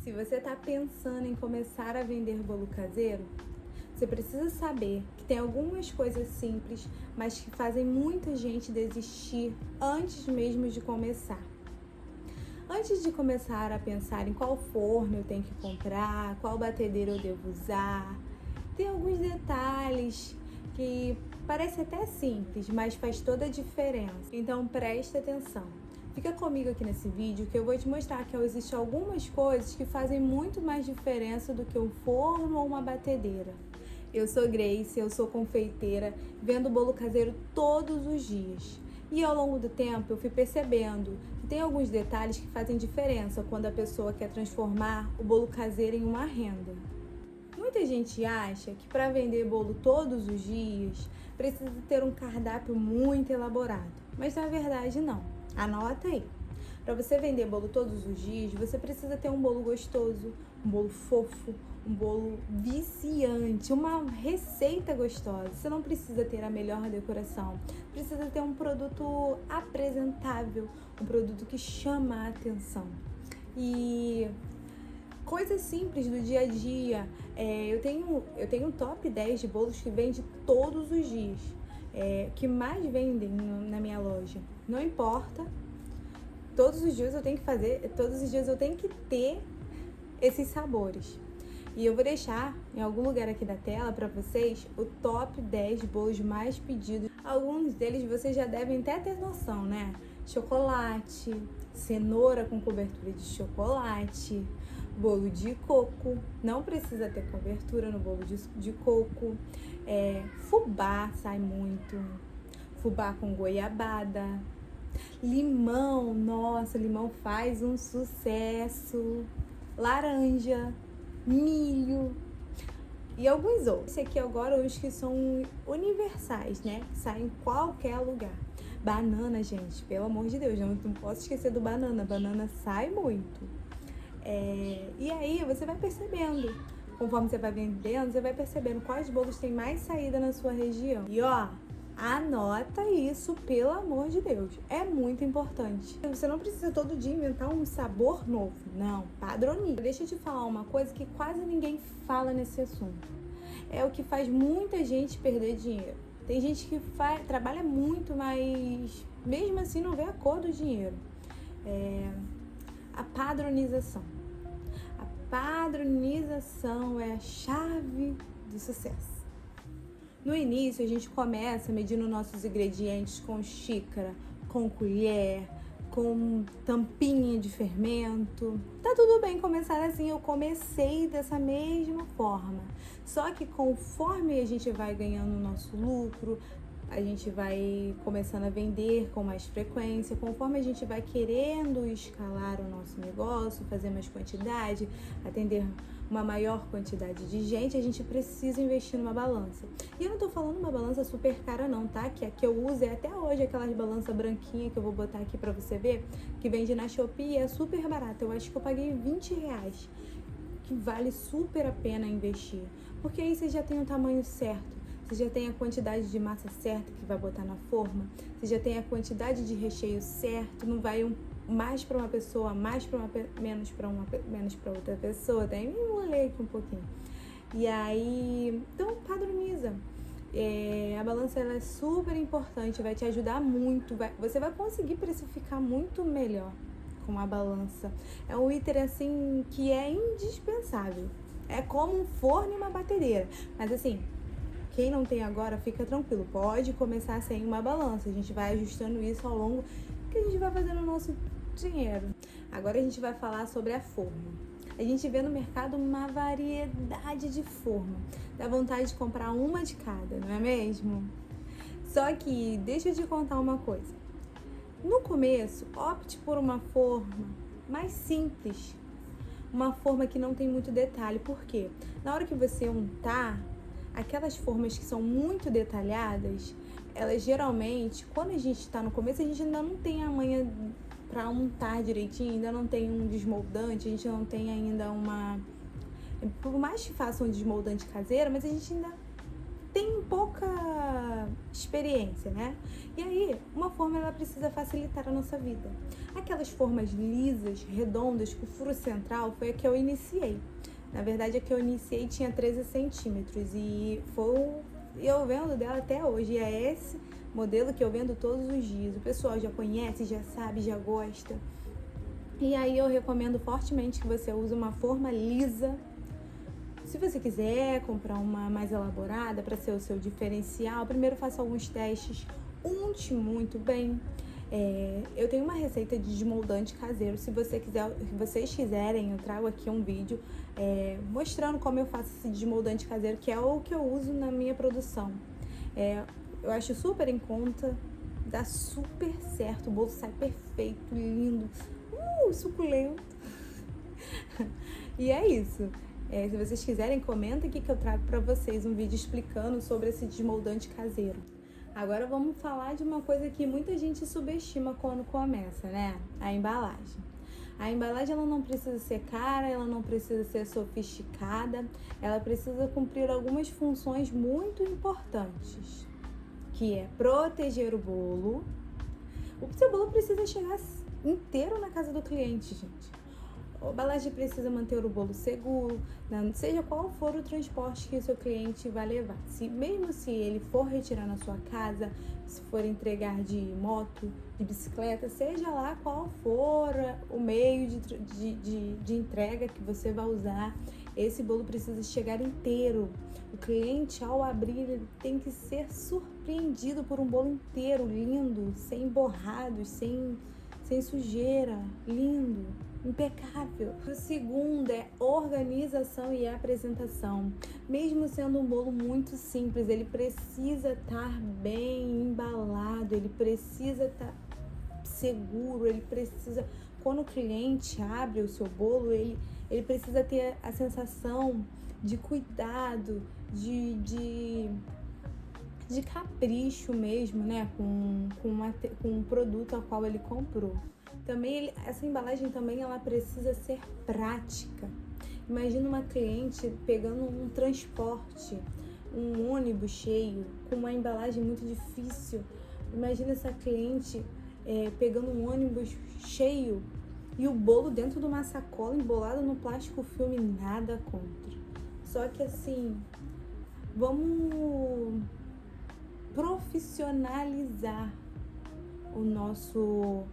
Se você está pensando em começar a vender bolo caseiro, você precisa saber que tem algumas coisas simples, mas que fazem muita gente desistir antes mesmo de começar. Antes de começar a pensar em qual forno eu tenho que comprar, qual batedeira eu devo usar, tem alguns detalhes que parece até simples, mas faz toda a diferença. Então preste atenção. Fica comigo aqui nesse vídeo que eu vou te mostrar que existem algumas coisas que fazem muito mais diferença do que um forno ou uma batedeira. Eu sou Grace, eu sou confeiteira, vendo bolo caseiro todos os dias. E ao longo do tempo eu fui percebendo que tem alguns detalhes que fazem diferença quando a pessoa quer transformar o bolo caseiro em uma renda. Muita gente acha que para vender bolo todos os dias precisa ter um cardápio muito elaborado, mas na verdade não. Anota aí. Para você vender bolo todos os dias, você precisa ter um bolo gostoso, um bolo fofo, um bolo viciante, uma receita gostosa. Você não precisa ter a melhor decoração, precisa ter um produto apresentável, um produto que chama a atenção. E coisas simples do dia a dia. Eu tenho um top 10 de bolos que vende todos os dias, que mais vendem na minha loja. Não importa, todos os dias eu tenho que ter esses sabores. E eu vou deixar em algum lugar aqui da tela para vocês o top 10 bolos mais pedidos. Alguns deles vocês já devem até ter noção, né? Chocolate, cenoura com cobertura de chocolate, bolo de coco, não precisa ter cobertura no bolo de coco, fubá sai muito, fubá com goiabada, limão, nossa, limão faz um sucesso, laranja, milho e alguns outros. Esse aqui agora os que são universais, né? Saem em qualquer lugar. Banana, gente, pelo amor de Deus, não posso esquecer do banana. Banana sai muito. E aí você vai percebendo, conforme você vai vendendo, você vai percebendo quais bolos têm mais saída na sua região. E ó, anota isso, pelo amor de Deus, é muito importante. Você não precisa todo dia inventar um sabor novo, não, padronize. Deixa eu te falar uma coisa que quase ninguém fala nesse assunto. É o que faz muita gente perder dinheiro. Tem gente que trabalha muito, mas mesmo assim não vê a cor do dinheiro. A padronização. A padronização é a chave do sucesso. No início, a gente começa medindo nossos ingredientes com xícara, com colher, com tampinha de fermento. Tá tudo bem começar assim, eu comecei dessa mesma forma. Só que conforme a gente vai ganhando o nosso lucro, a gente vai começando a vender com mais frequência, conforme a gente vai querendo escalar o nosso negócio, fazer mais quantidade, atender uma maior quantidade de gente, a gente precisa investir numa balança. E eu não tô falando uma balança super cara não, tá? Que a que eu uso é até hoje aquelas balanças branquinhas que eu vou botar aqui pra você ver, que vende na Shopee e é super barata. Eu acho que eu paguei R$20, que vale super a pena investir. Porque aí você já tem o tamanho certo. Você já tem a quantidade de massa certa que vai botar na forma, você já tem a quantidade de recheio certo, não vai mais para uma pessoa, menos para outra pessoa, até me enrolei aqui um pouquinho. E aí, então padroniza. A balança ela é super importante, vai te ajudar muito, você vai conseguir precificar muito melhor com a balança. É um item assim que é indispensável. É como um forno e uma batedeira, mas assim, quem não tem agora, fica tranquilo, pode começar sem uma balança. A gente vai ajustando isso ao longo que a gente vai fazendo o nosso dinheiro. Agora a gente vai falar sobre a forma. A gente vê no mercado uma variedade de forma. Dá vontade de comprar uma de cada, não é mesmo? Só que deixa eu te contar uma coisa. No começo, opte por uma forma mais simples. Uma forma que não tem muito detalhe. Por quê? Na hora que você untar, aquelas formas que são muito detalhadas, elas geralmente, quando a gente está no começo, a gente ainda não tem a manha para untar direitinho, ainda não tem um desmoldante, a gente não tem ainda uma... Por mais que faça um desmoldante caseiro, mas a gente ainda tem pouca experiência, né? E aí, uma forma ela precisa facilitar a nossa vida. Aquelas formas lisas, redondas, com furo central, foi a que eu iniciei. Na verdade, a que eu iniciei tinha 13 centímetros e eu vendo dela até hoje. E é esse modelo que eu vendo todos os dias. O pessoal já conhece, já sabe, já gosta. E aí eu recomendo fortemente que você use uma forma lisa. Se você quiser comprar uma mais elaborada para ser o seu diferencial, primeiro faça alguns testes, unte muito bem. Eu tenho uma receita de desmoldante caseiro. Se vocês quiserem, eu trago aqui um vídeo mostrando como eu faço esse desmoldante caseiro, que é o que eu uso na minha produção. Eu acho super em conta, dá super certo, o bolo sai perfeito, lindo, suculento. E é isso. Se vocês quiserem, comenta aqui que eu trago para vocês um vídeo explicando sobre esse desmoldante caseiro. Agora vamos falar de uma coisa que muita gente subestima quando começa, né? A embalagem. A embalagem ela não precisa ser cara, ela não precisa ser sofisticada, ela precisa cumprir algumas funções muito importantes, que é proteger o bolo. O seu bolo precisa chegar inteiro na casa do cliente, gente. A embalagem precisa manter o bolo seguro, seja qual for o transporte que o seu cliente vai levar. Mesmo se ele for retirar na sua casa, se for entregar de moto, de bicicleta, seja lá qual for o meio de entrega que você vai usar, esse bolo precisa chegar inteiro. O cliente, ao abrir, ele tem que ser surpreendido por um bolo inteiro, lindo, sem borrados, sem sujeira, lindo, impecável. O segundo é organização e apresentação. Mesmo sendo um bolo muito simples, ele precisa estar bem embalado, ele precisa estar seguro, ele precisa... Quando o cliente abre o seu bolo, ele precisa ter a sensação de cuidado, de capricho mesmo, né, com o produto ao qual ele comprou. Também essa embalagem também ela precisa ser prática. Imagina uma cliente pegando um transporte, um ônibus cheio, com uma embalagem muito difícil. Imagina essa cliente pegando um ônibus cheio e o bolo dentro de uma sacola embolado no plástico filme, nada contra. Só que assim, vamos profissionalizar o nosso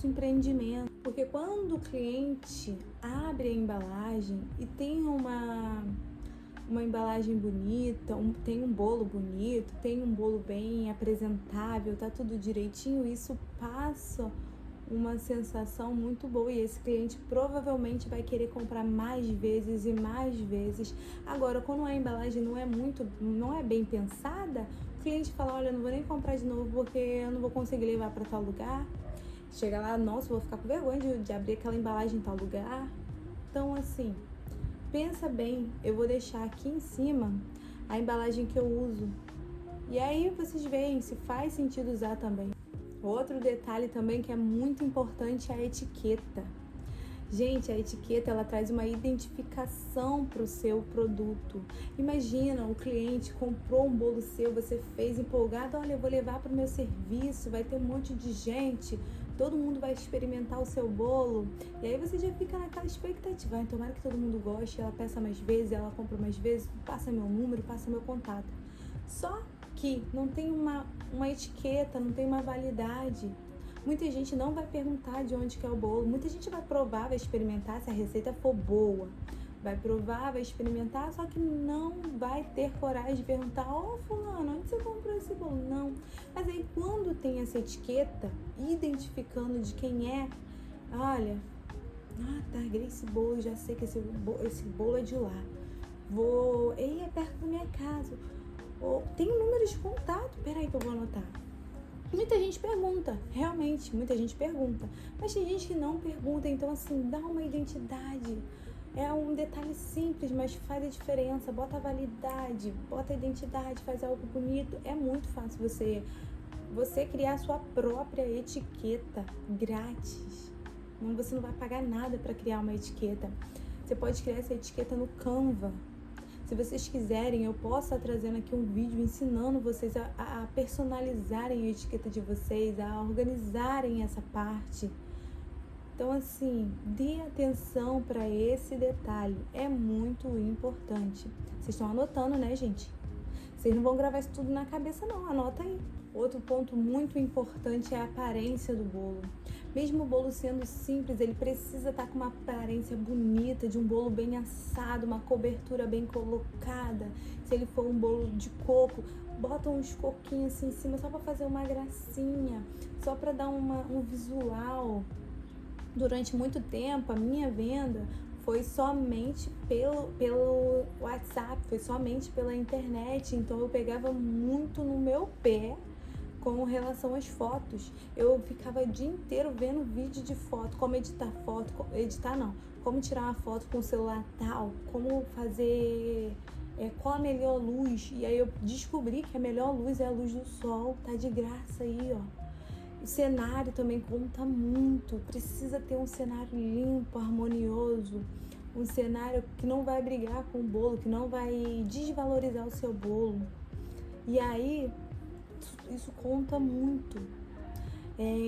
empreendimento, porque quando o cliente abre a embalagem e tem uma embalagem bonita, tem um bolo bonito, tem um bolo bem apresentável, tá tudo direitinho, isso passa uma sensação muito boa e esse cliente provavelmente vai querer comprar mais vezes e mais vezes. Agora, quando a embalagem não é bem pensada, o cliente fala, olha, não vou nem comprar de novo porque eu não vou conseguir levar para tal lugar. Chega lá, nossa, vou ficar com vergonha de abrir aquela embalagem em tal lugar. Então, assim, pensa bem, eu vou deixar aqui em cima a embalagem que eu uso. E aí vocês veem se faz sentido usar também. Outro detalhe também que é muito importante é a etiqueta. Gente, a etiqueta ela traz uma identificação para o seu produto. Imagina, o cliente comprou um bolo seu, você fez empolgado, olha, eu vou levar para o meu serviço, vai ter um monte de gente, todo mundo vai experimentar o seu bolo. E aí você já fica naquela expectativa, tomara que todo mundo goste, ela peça mais vezes, ela compra mais vezes, passa meu número, passa meu contato. Só que não tem uma etiqueta, não tem uma validade. Muita gente não vai perguntar de onde que é o bolo. Muita gente vai provar, vai experimentar se a receita for boa. Vai provar, vai experimentar, só que não vai ter coragem de perguntar, fulano, onde você comprou esse bolo? Não. Mas aí quando tem essa etiqueta, identificando de quem é, olha, tá, esse bolo, já sei que esse bolo é de lá. É perto da minha casa. Tem um número de contato, peraí que eu vou anotar. Muita gente pergunta, realmente, muita gente pergunta. Mas tem gente que não pergunta, então assim, dá uma identidade. É um detalhe simples, mas faz a diferença. Bota a validade, bota a identidade, faz algo bonito. É muito fácil você criar a sua própria etiqueta grátis. Você não vai pagar nada para criar uma etiqueta. Você pode criar essa etiqueta no Canva. Se vocês quiserem, eu posso estar trazendo aqui um vídeo ensinando vocês a personalizarem a etiqueta de vocês, a organizarem essa parte. Então, assim, dê atenção para esse detalhe, é muito importante. Vocês estão anotando, né, gente? Vocês não vão gravar isso tudo na cabeça, não, anota aí. Outro ponto muito importante é a aparência do bolo. Mesmo o bolo sendo simples, ele precisa estar com uma aparência bonita, de um bolo bem assado, uma cobertura bem colocada. Se ele for um bolo de coco, bota uns coquinhos assim em cima só para fazer uma gracinha, só para dar um visual. Durante muito tempo, a minha venda foi somente pelo WhatsApp, foi somente pela internet. Então eu pegava muito no meu pé com relação às fotos. Eu ficava o dia inteiro vendo vídeo de foto, como editar foto, como tirar uma foto com o celular tal, como fazer, qual a melhor luz. E aí eu descobri que a melhor luz é a luz do sol, tá de graça aí, ó. O cenário também conta muito, precisa ter um cenário limpo, harmonioso, um cenário que não vai brigar com o bolo, que não vai desvalorizar o seu bolo. E aí, isso conta muito.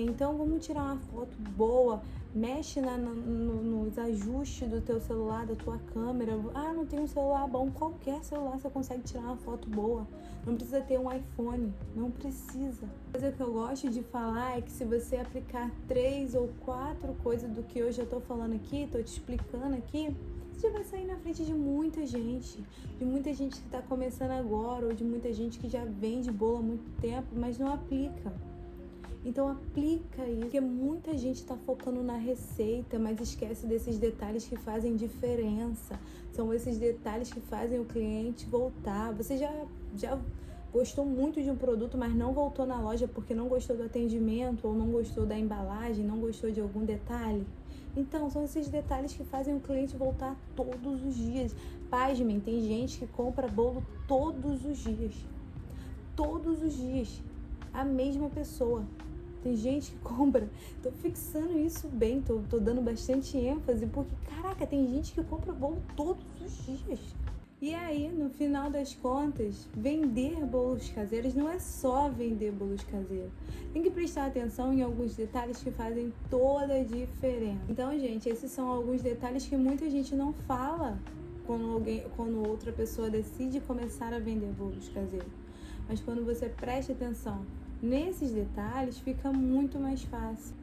Então vamos tirar uma foto boa, mexe nos ajustes do teu celular, da tua câmera. Não tem um celular bom, qualquer celular você consegue tirar uma foto boa. Não precisa ter um iPhone, não precisa. A coisa que eu gosto de falar é que se você aplicar 3 ou 4 coisas do que hoje eu tô falando aqui, tô te explicando aqui, você vai sair na frente de muita gente que tá começando agora, ou de muita gente que já vende bolo há muito tempo, mas não aplica. Então aplica isso, porque muita gente está focando na receita, mas esquece desses detalhes que fazem diferença. São esses detalhes que fazem o cliente voltar. Você já gostou muito de um produto, mas não voltou na loja porque não gostou do atendimento, ou não gostou da embalagem, não gostou de algum detalhe? Então, são esses detalhes que fazem o cliente voltar todos os dias. Pasmem, tem gente que compra bolo todos os dias. Todos os dias. A mesma pessoa. Tem gente que compra. Tô fixando isso bem, tô dando bastante ênfase, porque, caraca, tem gente que compra bolo todos os dias. E aí, no final das contas, vender bolos caseiros não é só vender bolos caseiros. Tem que prestar atenção em alguns detalhes que fazem toda a diferença. Então, gente, esses são alguns detalhes que muita gente não fala quando outra pessoa decide começar a vender bolos caseiros. Mas quando você presta atenção nesses detalhes, fica muito mais fácil.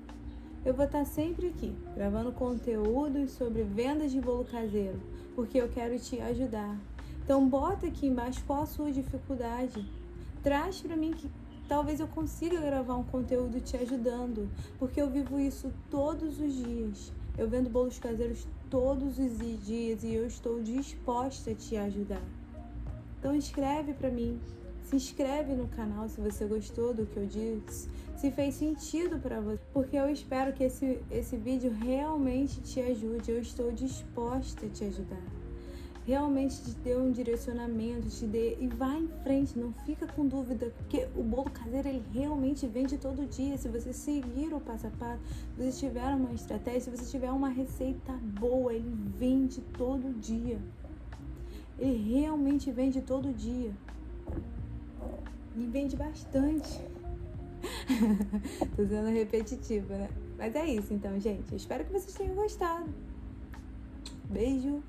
Eu vou estar sempre aqui, gravando conteúdos sobre vendas de bolo caseiro, porque eu quero te ajudar. Então bota aqui embaixo qual a sua dificuldade. Traz para mim que talvez eu consiga gravar um conteúdo te ajudando, porque eu vivo isso todos os dias. Eu vendo bolos caseiros todos os dias e eu estou disposta a te ajudar. Então escreve para mim. Se inscreve no canal se você gostou do que eu disse, se fez sentido para você, porque eu espero que esse vídeo realmente te ajude. Eu estou disposta a te ajudar, realmente te dê um direcionamento, e vá em frente, não fica com dúvida, porque o bolo caseiro ele realmente vende todo dia. Se você seguir o passo a passo, se você tiver uma estratégia, se você tiver uma receita boa, ele vende todo dia. Ele realmente vende todo dia. E vende bastante. Tô sendo repetitiva, né? Mas é isso então, gente. Eu espero que vocês tenham gostado. Beijo!